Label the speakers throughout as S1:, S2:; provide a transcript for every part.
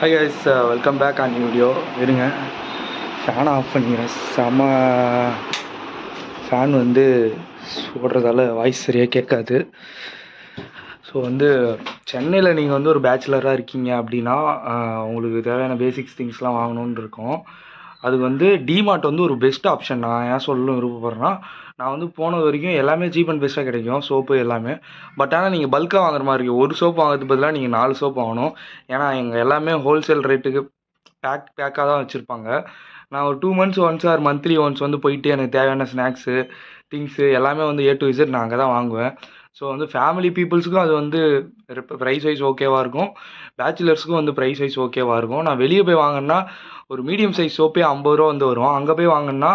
S1: Hi guys, welcome back on video. இருங்க, ஃபேனை of பண்ணிக்கிறேன். ஃபேன் வந்து ஓடுறதால வாய்ஸ் சரியாக கேட்காது. ஸோ சென்னையில் நீங்கள் ஒரு பேச்சுலராக இருக்கீங்க அப்படின்னா உங்களுக்கு தேவையான பேசிக்ஸ் திங்ஸ்லாம் வாங்கணுன்னு இருக்கும். அதுக்கு டிமார்ட் ஒரு பெஸ்ட் ஆப்ஷன். நான் ஏன் சொல்லணும் விருப்பப்படுறேன்னா, நான் போனது வரைக்கும் எல்லாமே சீப் அண்ட் பெஸ்ட்டாக கிடைக்கும், சோப்பு எல்லாமே. பட் ஆனால் நீங்கள் பல்காக வாங்குற மாதிரி இருக்கும். ஒரு சோப்பு வாங்குறதுக்கு பதிலாக நீங்கள் 4 சோப்பு வாங்கணும். ஏன்னா எங்கள் எல்லாமே ஹோல்சேல் ரேட்டுக்கு பேக்காக தான் வச்சுருப்பாங்க. நான் ஒரு 2 months once R monthly once போயிட்டு எனக்கு தேவையான ஸ்நாக்ஸு திங்ஸு எல்லாமே A to Z நான் அங்கே தான் வாங்குவேன். ஸோ ஃபேமிலி பீப்புள்ஸுக்கும் அது ப்ரைஸ் வைஸ் ஓகேவாக இருக்கும், பேச்சுலர்ஸுக்கும் ப்ரைஸ் வைஸ் ஓகேவாக இருக்கும். நான் வெளியே போய் வாங்கினா ஒரு மீடியம் சைஸ் சோப்பே 50 ரூபா வரும். அங்கே போய் வாங்கினா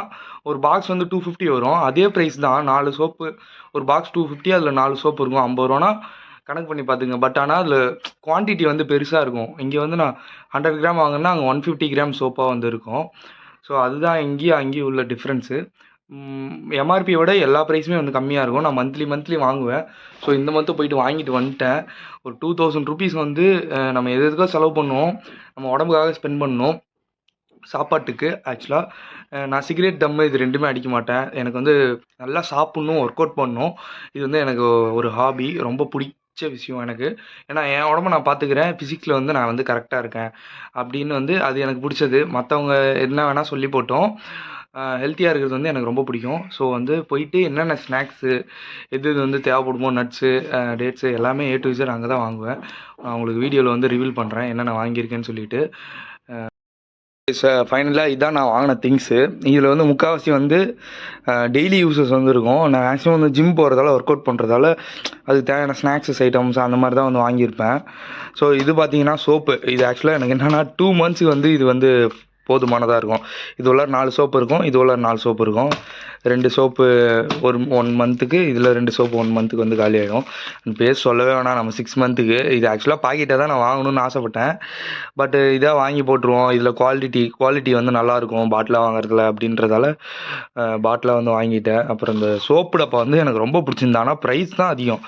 S1: ஒரு பாக்ஸ் 250 வரும். அதே ப்ரைஸ் தான். 4 சோப்பு ஒரு பாக்ஸ் 250, அதில் 4 சோப்பு இருக்கும். 50 ரூபானா கணக்கு பண்ணி பார்த்துங்க. பட் ஆனால் அதில் குவான்டிட்டி பெருசாக இருக்கும். இங்கே நான் 100 கிராம் வாங்கினா அங்கே 150 கிராம் சோப்பாக இருக்கும். ஸோ அதுதான் அங்கேயும் உள்ள டிஃப்ரென்ஸு. எம்ஆர்பியை விட எல்லா ப்ரைஸுமே கம்மியாக இருக்கும். நான் மந்த்லி வாங்குவேன். ஸோ இந்த மந்த்து போயிட்டு வாங்கிட்டு வந்துட்டேன். ஒரு 2000 ருபீஸ் நம்ம எதுக்கோ செலவு பண்ணுவோம், நம்ம உடம்புக்காக ஸ்பெண்ட் பண்ணணும். சாப்பாட்டுக்கு ஆக்சுவலாக நான் சிகரெட், தம்மு இது ரெண்டுமே அடிக்க மாட்டேன். எனக்கு நல்லா சாப்பிட்ணும், ஒர்க் அவுட் பண்ணணும். இது எனக்கு ஒரு ஹாபி, ரொம்ப பிடிச்ச விஷயம் எனக்கு. ஏன்னா என் உடம்ப நான் பார்த்துக்கிறேன், ஃபிசிக்ஸில் நான் கரெக்டாக இருக்கேன் அப்படின்னு அது எனக்கு பிடிச்சது. மற்றவங்க என்ன வேணால் சொல்லி போட்டோம், ஹெல்த்தியாக இருக்கிறது எனக்கு ரொம்ப பிடிக்கும். ஸோ போயிட்டு என்னென்ன ஸ்நாக்ஸு எது தேவைப்படுமோ, நட்ஸு டேட்ஸு எல்லாமே A to Z அங்கே தான் வாங்குவேன். நான் உங்களுக்கு வீடியோவில் ரிவீல் பண்ணுறேன் என்னென்ன வாங்கியிருக்கேன்னு சொல்லிட்டு. ஃபைனலாக இதான் நான் வாங்கின திங்ஸு. இதில் முக்கால்வாசி டெய்லி யூஸஸ் இருக்கும். நான் மேக்ஸிமம் ஜிம் போகிறதால, ஒர்க் அவுட் பண்ணுறதால அதுக்கு தேவையான ஸ்நாக்ஸஸ் ஐட்டம்ஸ் அந்த மாதிரி தான் வாங்கியிருப்பேன். ஸோ இது பார்த்தீங்கன்னா சோப்பு. இது ஆக்சுவலாக எனக்கு என்னென்னா 2 months இது போதுமானதாக இருக்கும். இது உள்ள 4 சோப்பு இருக்கும், இது உள்ள 4 சோப்பு இருக்கும். 2 சோப்பு ஒரு 1 மந்த்துக்கு, இதில் 2 சோப்பு 1 மந்த்துக்கு காலி ஆகிடும். பேர் சொல்லவே வேணாம், நம்ம 6 மந்த்துக்கு. இது ஆக்சுவலாக பாக்கெட்டாக தான் நான் வாங்கணும்னு ஆசைப்பட்டேன். பட் இதாக வாங்கி போட்டுருவோம், இதில் குவாலிட்டி நல்லாயிருக்கும் பாட்டிலாக வாங்குறதுல அப்படின்றதால பாட்டிலாக வாங்கிட்டேன். அப்புறம் இந்த சோப்பு டப்பா எனக்கு ரொம்ப பிடிச்சிருந்தா. ஆனால் ப்ரைஸ் தான் அதிகம்,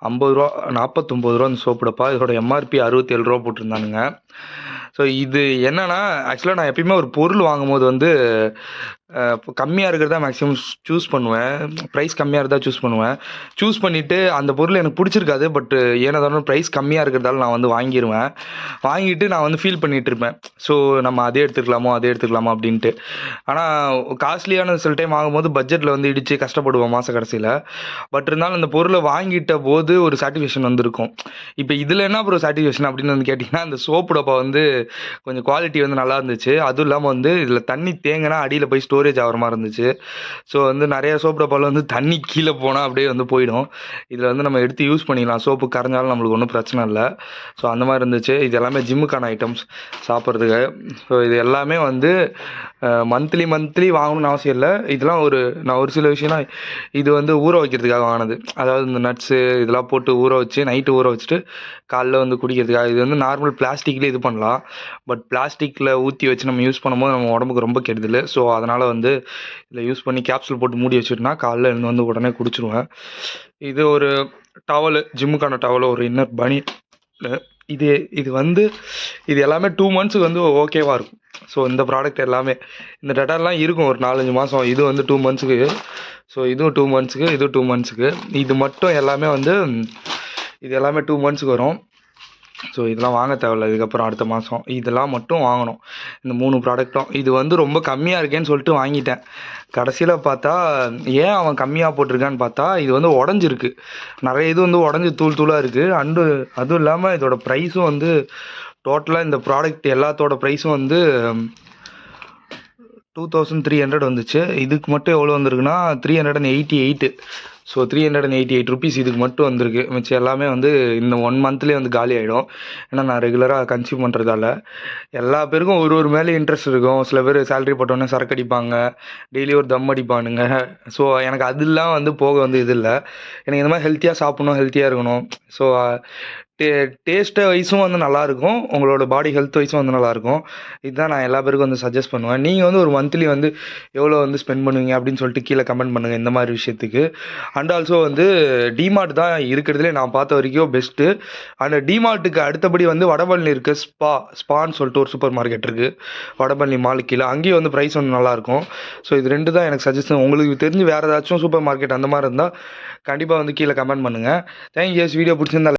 S1: 50 ரூபா, 49 ரூபா இந்த சோப்பு டப்பா. இதோட எம்ஆர்பி 67 ரூபா போட்டிருந்தானுங்க. ஸோ இது என்னென்னா, ஆக்சுவலாக நான் எப்பயுமே ஒரு பொருள் வாங்கும்போது கம்மியாக இருக்கிறதா மேக்ஸிமம் சூஸ் பண்ணுவேன். ப்ரைஸ் கம்மியாக இருந்தால் சூஸ் பண்ணிவிட்டு அந்த பொருள் எனக்கு பிடிச்சிருக்காது. பட் ஏனதாலும் ப்ரைஸ் கம்மியாக இருக்கிறதால நான் வாங்கிடுவேன். வாங்கிட்டு நான் ஃபீல் பண்ணிகிட்டு இருப்பேன், ஸோ நம்ம அதே எடுத்துக்கலாமோ அப்படின்ட்டு. ஆனால் காஸ்ட்லியான சில டைம் வாங்கும்போது பட்ஜெட்டில் இடித்து கஷ்டப்படுவோம் மாத கடைசியில். பட் இருந்தாலும் அந்த பொருளை வாங்கிட்ட போது ஒரு சாட்டிஸ்ஃபேக்ஷன் இருக்கும். இப்போ இதில் என்ன ஒரு சாட்டிஸ்ஃபேக்ஷன் அப்படின்னு கேட்டிங்கன்னா, அந்த சோப்பு டப்பா கொஞ்சம் குவாலிட்டி நல்லா இருந்துச்சு. அதுவும் இல்லாமல் இதில் தண்ணி தேங்கினா அடியில் போய் ஸ்டோரேஜ் ஆகிற மாதிரி இருந்துச்சு. ஸோ நிறைய சோப்பு டப்பாவில் தண்ணி கீழே போனால் அப்படியே போயிடும். இதில் நம்ம எடுத்து யூஸ் பண்ணிக்கலாம், சோப்பு கரைஞ்சாலும் நம்மளுக்கு ஒன்றும் பிரச்சனை இல்லை. ஸோ அந்த மாதிரி இருந்துச்சு. இது எல்லாமே ஜிம்முக்கான ஐட்டம்ஸ் சாப்பிட்றதுக்கு. ஸோ இது எல்லாமே மந்த்லி வாங்கணும்னு அவசியம் இல்லை. இதெல்லாம் நான் ஒரு சில விஷயம்லாம் இது ஊற வைக்கிறதுக்காக வாங்கினது. அதாவது இந்த நட்ஸு இதெல்லாம் போட்டு ஊற வச்சு நைட்டு ஊற வச்சுட்டு காலைல குடிக்கிறதுக்காக. இது நார்மல் பிளாஸ்டிக்லேயே இது பண்ணலாம். பட் பிளாஸ்டிக்கில் ஊற்றி வச்சு நம்ம யூஸ் பண்ணும்போது நம்ம உடம்புக்கு ரொம்ப கெடுதல். ஸோ அதனால் இதில் யூஸ் பண்ணி கேப்சூல் போட்டு மூடி வச்சுட்டுனா காலைல இருந்து உடனே குடிச்சிடுவேன். இது ஒரு டவலு, ஜிம்முக்கான டவலு, ஒரு இன்னர் பனி. இது இது எல்லாமே 2 months ஓகேவாக இருக்கும். ஸோ இந்த ப்ராடக்ட் எல்லாமே, இந்த டேட்டாலாம் இருக்கும் ஒரு 4-5 மாதம். இது 2 monthsக்கு. ஸோ இதுவும் 2 monthsக்கு, இது 2 monthsக்கு. இது மட்டும் எல்லாமே இது எல்லாமே 2 monthsக்கு வரும். ஸோ இதெல்லாம் வாங்க தேவையில்ல. இதுக்கப்புறம் அடுத்த மாதம் இதெல்லாம் மட்டும் வாங்கணும், இந்த 3 ப்ராடக்ட்டும். இது ரொம்ப கம்மியாக இருக்கேன்னு சொல்லிட்டு வாங்கிட்டேன். கடைசியில் பார்த்தா ஏன் அவன் கம்மியாக போட்டிருக்கான்னு பார்த்தா, இது உடஞ்சிருக்கு. நிறைய இது உடஞ்சி தூளாக இருக்குது. அதுவும் இல்லாமல் இதோட ப்ரைஸும் டோட்டலாக இந்த ப்ராடக்ட் எல்லாத்தோட ப்ரைஸும் 2300 வந்துச்சு. இதுக்கு மட்டும் எவ்வளோ வந்திருக்குன்னா 388. ஸோ 388 ருபீஸ் இதுக்கு மட்டும் வந்திருக்கு. மிச்சம் எல்லாமே இந்த 1 மந்த்லேயே காலி ஆகிடும். ஏன்னா நான் ரெகுலராக கன்சியூம் பண்ணுறதால. எல்லா பேருக்கும் ஒரு மேலே இன்ட்ரெஸ்ட் இருக்கும். சில பேர் சேலரி போட்டோன்னே சரக்கு அடிப்பாங்க, டெய்லி ஒரு தம் அடிப்பானுங்க. ஸோ எனக்கு அதெல்லாம் போக இது இல்லை. எனக்கு இந்த மாதிரி ஹெல்த்தியாக சாப்பிட்ணும், ஹெல்த்தியாக இருக்கணும். ஸோ டேஸ்ட்டு வைஸும் வந்து நல்லாயிருக்கும், உங்களோட பாடி ஹெல்த் வைஸும் வந்து நல்லாயிருக்கும். இதுதான் நான் எல்லா பேருக்கும் வந்து சஜெஸ்ட் பண்ணுவேன். நீங்கள் வந்து ஒரு மந்த்லி வந்து எவ்வளோ வந்து ஸ்பெண்ட் பண்ணுவீங்க அப்படின்னு சொல்லிட்டு கீழே கமெண்ட் பண்ணுங்கள் இந்த மாதிரி விஷயத்துக்கு. அண்ட் ஆல்சோ வந்து டிமார்ட் தான் இருக்கிறதுலே நான் பார்த்த வரைக்கும் பெஸ்ட்டு. அண்ட் டிமார்ட்டுக்கு அடுத்தபடி வந்து வடபழனி இருக்க ஸ்பான்னு சொல்லிட்டு ஒரு சூப்பர் மார்க்கெட் இருக்குது, வடபழனி மாலுக்கு கீழே. அங்கேயும் வந்து ப்ரைஸ் வந்து நல்லாயிருக்கும். ஸோ இது 2 தான் எனக்கு சஜஷன். உங்களுக்கு தெரிஞ்சு வேறு ஏதாச்சும் சூப்பர் மார்க்கெட் அந்த மாதிரி இருந்தால் கண்டிப்பாக வந்து கீழே கமெண்ட் பண்ணுங்கள். தேங்க்யூ. வீடியோ பிடிச்சிருந்தா